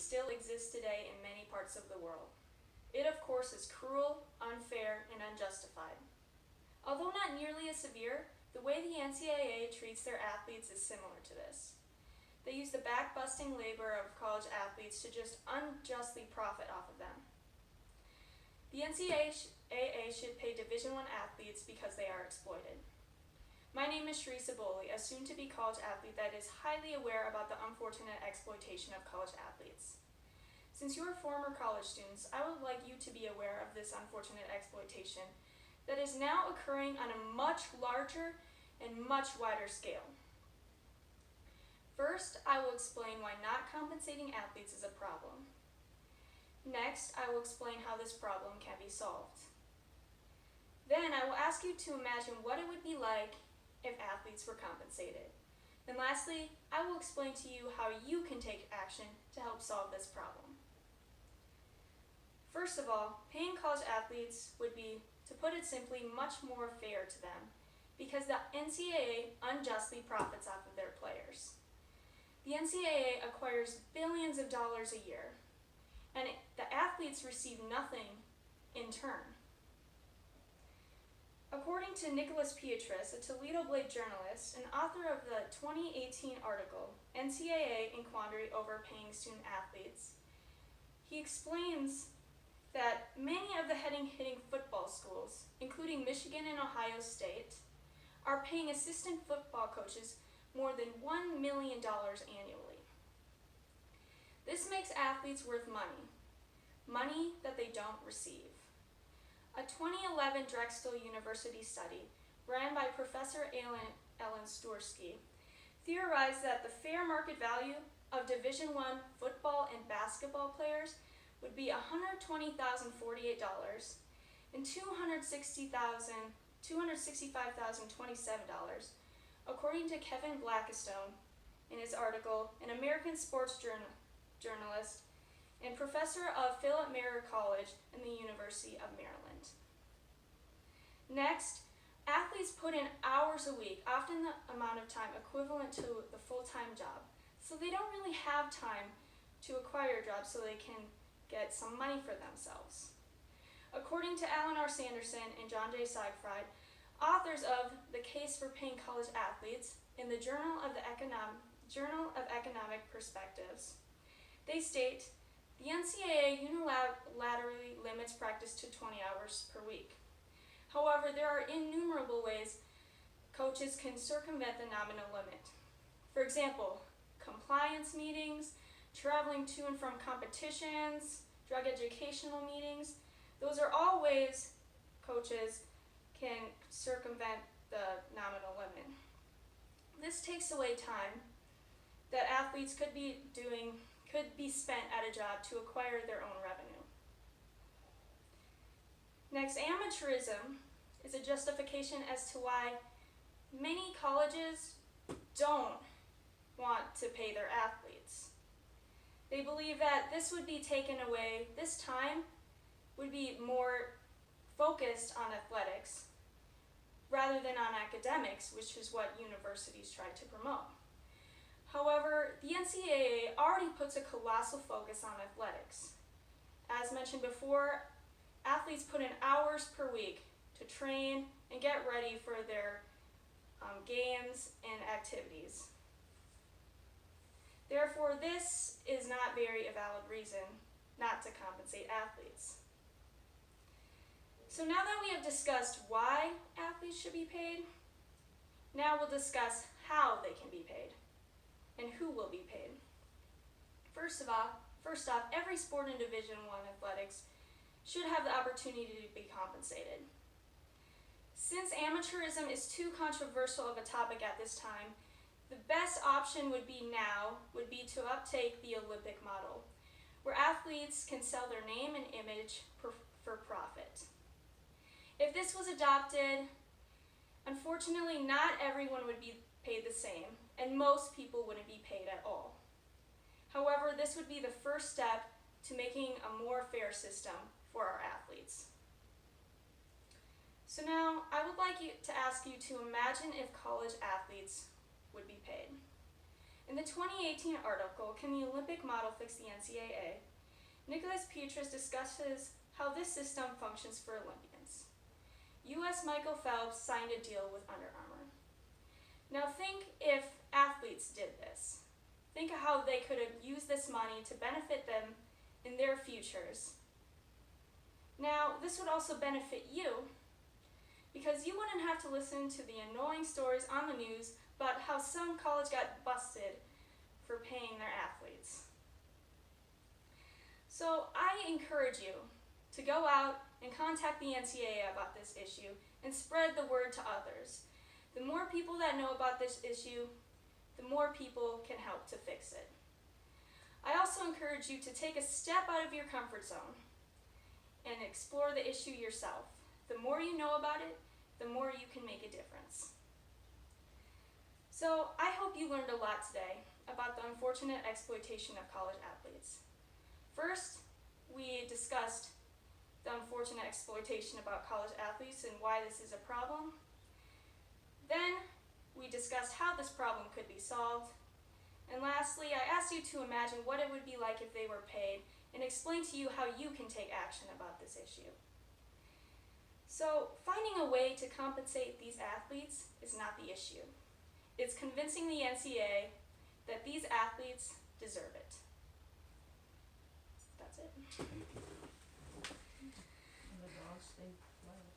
still exists today in many parts of the world. It, of course, is cruel, unfair, and unjustified. Although not nearly as severe, the way the NCAA treats their athletes is similar to this. They use the back-busting labor of college athletes to just unjustly profit off of them. The NCAA should pay Division I athletes because they are exploited. My name is Sheree Saboli, a soon-to-be college athlete that is highly aware about the unfortunate exploitation of college athletes. Since you are former college students, I would like you to be aware of this unfortunate exploitation that is now occurring on a much larger and much wider scale. First, I will explain why not compensating athletes is a problem. Next, I will explain how this problem can be solved. Then I will ask you to imagine what it would be like if athletes were compensated. And lastly, I will explain to you how you can take action to help solve this problem. First of all, paying college athletes would be, to put it simply, much more fair to them because the NCAA unjustly profits off of their players. The NCAA acquires billions of dollars a year, and the athletes receive nothing in turn. According to Nicholas Pietris, a Toledo Blade journalist and author of the 2018 article, NCAA in Quandary Over Paying Student Athletes, he explains that many of the hitting football schools, including Michigan and Ohio State, are paying assistant football coaches more than $1 million annually. This makes athletes worth money that they don't receive. A 2011 Drexel University study, ran by Professor Ellen Stursky, theorized that the fair market value of Division I football and basketball players would be $120,048 and $265,027, according to Kevin Blackistone in his article, an American sports journalist and professor of Philip Merritt College in the University of Maryland. Next, athletes put in hours a week, often the amount of time equivalent to the full-time job, so they don't really have time to acquire jobs so they can get some money for themselves. According to Alan R. Sanderson and John J. Siegfried, authors of The Case for Paying College Athletes in the Journal of Economic Perspectives, they state, the NCAA unilaterally limits practice to 20 hours per week. However, there are innumerable ways coaches can circumvent the nominal limit. For example, compliance meetings, traveling to and from competitions, drug educational meetings. Those are all ways coaches can circumvent the nominal limit. This takes away time that athletes could be spent at a job to acquire their own revenue. Next, amateurism is a justification as to why many colleges don't want to pay their athletes. They believe that this would be taken away, this time would be more focused on athletics rather than on academics, which is what universities try to promote. However, the NCAA already puts a colossal focus on athletics. As mentioned before, athletes put in hours per week to train and get ready for their games and activities. Therefore, this is not very a valid reason not to compensate athletes. So now that we have discussed why athletes should be paid, now we'll discuss how they can be paid and who will be paid. First off, every sport in Division I athletics should have the opportunity to be compensated. Since amateurism is too controversial of a topic at this time, the best option would be to uptake the Olympic model, where athletes can sell their name and image for profit. If this was adopted, unfortunately not everyone would be paid the same, and most people wouldn't be paid at all. However, this would be the first step to making a more fair system for our athletes. So now, I would like to ask you to imagine if college athletes would be paid. In the 2018 article, Can the Olympic Model Fix the NCAA?, Nicholas Petras discusses how this system functions for Olympians. U.S. Michael Phelps signed a deal with Under Armour. Now think if athletes did this. Think of how they could have used this money to benefit them in their futures. Now, this would also benefit you because you wouldn't have to listen to the annoying stories on the news about how some college got busted for paying their athletes. So I encourage you to go out and contact the NCAA about this issue and spread the word to others. The more people that know about this issue, the more people can help to fix it. I also encourage you to take a step out of your comfort zone and explore the issue yourself. The more you know about it, the more you can make a difference. So I hope you learned a lot today about the unfortunate exploitation of college athletes. First, we discussed the unfortunate exploitation about college athletes and why this is a problem. Then, we discussed how this problem could be solved. And lastly, I asked you to imagine what it would be like if they were paid and explain to you how you can take action about this issue. So, finding a way to compensate these athletes is not the issue. It's convincing the NCAA that these athletes deserve it. That's it. And the dogs stay quiet.